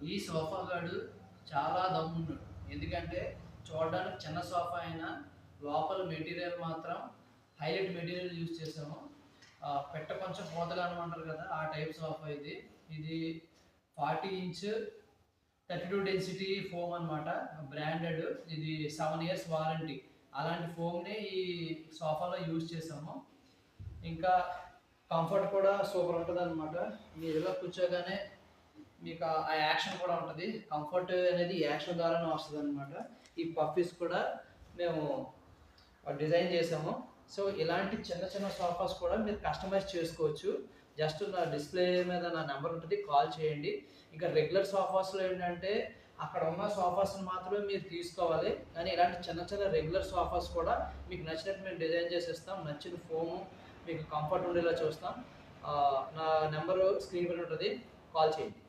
ఈ సోఫా గాడు చాలా దమ్మున్నాడు. ఎందుకంటే చూడడానికి చిన్న సోఫా అయినా లోపల మెటీరియల్ మాత్రం హైలైట్ మెటీరియల్ యూజ్ చేసాము. పెట్ట కొంచెం పోతగా అనమంటారు కదా, ఆ టైప్ సోఫా ఇది. ఇది 40 ఇంచ్ 32 డెన్సిటీ ఫోమ్ అనమాట, బ్రాండెడ్. ఇది 7 ఇయర్స్ వారంటీ. అలాంటి ఫోమ్ని ఈ సోఫాలో యూజ్ చేసాము. ఇంకా కంఫర్ట్ కూడా సూపర్ ఉంటుంది అనమాట. మీరు ఇలా కూర్చోగానే మీకు ఆ యాక్షన్ కూడా ఉంటుంది. కంఫర్ట్ అనేది యాక్షన్ ద్వారానే వస్తుంది అనమాట. ఈ పఫీస్ కూడా మేము డిజైన్ చేసాము. సో ఇలాంటి చిన్న చిన్న సోఫాస్ కూడా మీరు కస్టమైజ్ చేసుకోవచ్చు. జస్ట్ నా డిస్ప్లే మీద నా నెంబర్ ఉంటుంది, కాల్ చేయండి. ఇంకా రెగ్యులర్ సోఫాస్లో ఏంటంటే అక్కడ ఉన్న సోఫాస్ని మాత్రమే మీరు తీసుకోవాలి. కానీ ఇలాంటి చిన్న చిన్న రెగ్యులర్ సోఫాస్ కూడా మీకు నచ్చినట్టు మేము డిజైన్ చేసేస్తాం. నచ్చిన ఫోము మీకు కంఫర్ట్ ఉండేలా చూస్తాం. నా నెంబరు స్క్రీన్ పైన ఉంటుంది, కాల్ చేయండి.